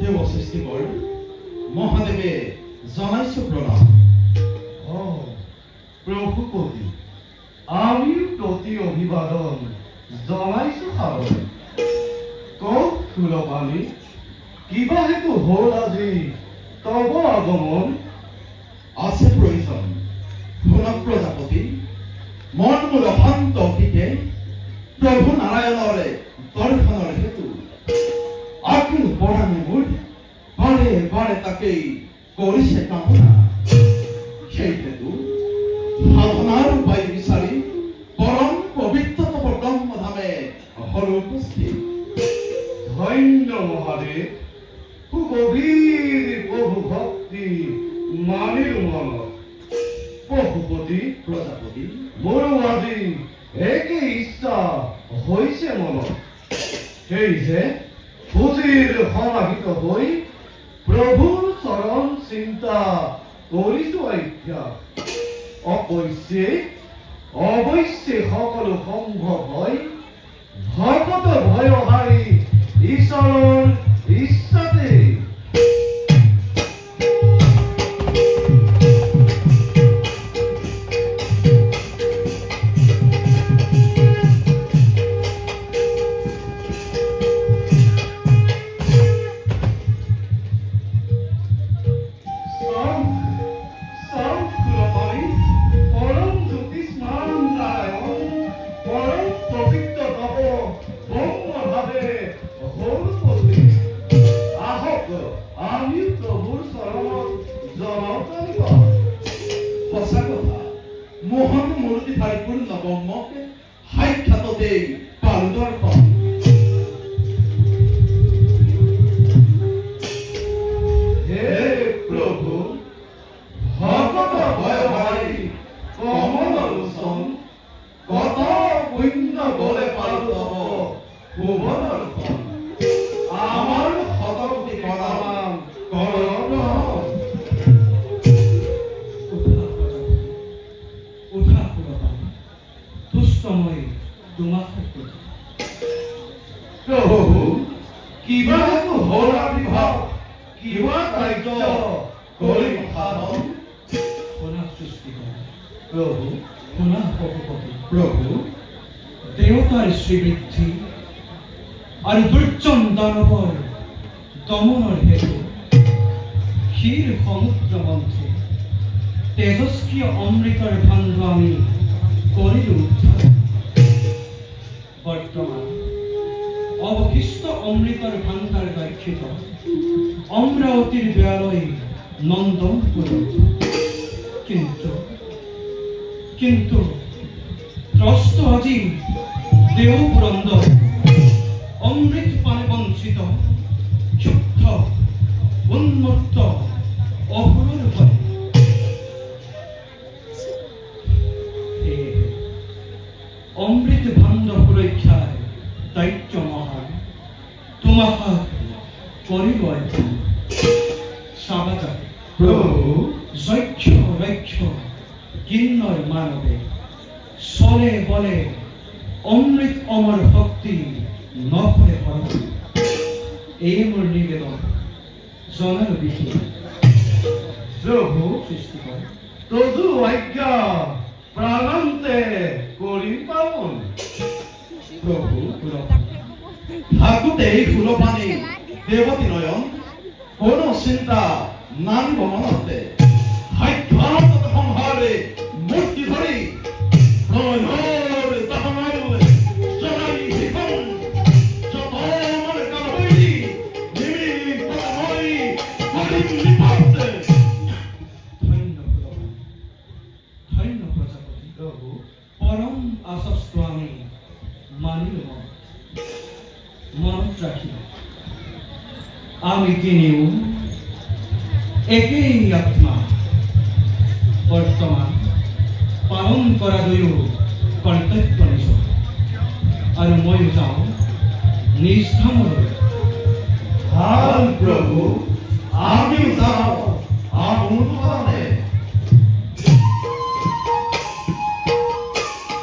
দেৱ সৃষ্টিকৰ মহাদেৱে জনাইছো প্ৰণাম। প্ৰভুপতি আমিও প্ৰতি অভিবাদন জনাইছো সাদৰে। কওক সুলপানী, কিবা হেতু হ'ল আজি তব আগমন? আছে প্ৰয়োজন। শুন প্ৰজাপতি, মন মোৰ অশান্ত অতীতে প্ৰভু নাৰায়ণৰে দৰ্শনৰ হেতু আকুল পৰাণে মোৰ বাৰে বাৰে তাকেই কৰিছে কামনা। সেই হেতু সাধনাৰ উপায় বিচাৰি পৰম পবিত্ৰতম ব্ৰহ্মধামে হল উপস্থিত। ধন্য মহাদেৱ, সুগভীৰ প্ৰভু ভক্তি মানিলো মনত। প্ৰভুপতি প্ৰজাপতি, মোৰো আজি একেই ইচ্ছা হৈছে মনত। সেয়েহে বুজিৰ সমাহিত হৈ প্ৰভুৰ চৰণ চিন্তা কৰিছো আজ্ঞা। অৱশ্যে সকলো সম্ভৱ হয় ভকত ভয়হাৰী ঈশ্বৰৰ ইচ্ছাতে। সঁচা কথা, মোহন মূৰ্তি পৰিপূৰ্ণ ব্ৰহ্মক সাক্ষাৎতেই পালো দৰ্শন। হে প্ৰভু, ভকত ভয়হাৰী কমল লোচন, কত পুণ্য বলে পালো তব শুভ দৰ্শন। আমাৰ শতকোটি প্ৰণাম কৰক। প্ৰভু, কিবা হেতু হ'ল আবিৰ্ভাৱ, কিবা কাৰ্য কৰিম সাধন। প্ৰভু, শুনা প্ৰভুপতি। প্ৰভু, দেৱতাৰ শ্ৰীবৃদ্ধি আৰু দুৰ্জন দানৱৰ দমনৰ হেতু ক্ষীৰ সমুদ্ৰ মন্থে তেজস্ক্ৰিয় অমৃতৰ ভাণ্ড আমি কৰিলো উদ্ধাৰ। বৰ্তমান অৱশিষ্ট অমৃতৰ ভাণ্ডাৰ গাক্ষিত অমৰাৱতীৰ বেয়ালৈ নন্দন কৰিলো। কিন্তু ত্ৰস্ত আজি দেও পুৰন্দৰ অমৃত পানে বঞ্চিত ক্ষুব্ধ উন্মত্ত অসুৰৰ ভয়। অমৃত ভাণ্ড সুৰক্ষাৰ দায়িত্ব মহান তোমাক কৰিলো অধ্যয়ন। চাবা প্ৰভু, যক্ষ ৰক্ষ কিন্নৰ মানবে চলে বলে অমৃত অমৰ ভক্তি নকৰে হৰণ। এই মোৰ নিবেদন জনাৰ বিশেষ। প্ৰভু, সৃষ্টিকৰ তজু আজ্ঞা প্ৰাণান্তে কৰিম পালন। প্ৰভু, থাকোতেই ফুলপানী দেৱতী নয়ন কোনো চিন্তা নামিব মনতে। সাক্ষাৎ সংহাৰে মূৰ্তি ধৰি প্ৰণয়ৰ তাহানাৰ জনাই শিখন যত মন কাল হৈলি নিমিলি পতামৈ কৰিম নিপাতে। ধন্য ফুলপানী, ধন্য প্ৰজাপতি। প্ৰভু, পৰম আশস্ত আমি মানিলো মনত ৰাখিব। আমি তিনিও একেই আত্মা। বৰ্তমান পালন কৰা দুয়ো কৰ্তব্য নিজ আৰু ময়ো যাওঁ নিজ স্থানলৈ।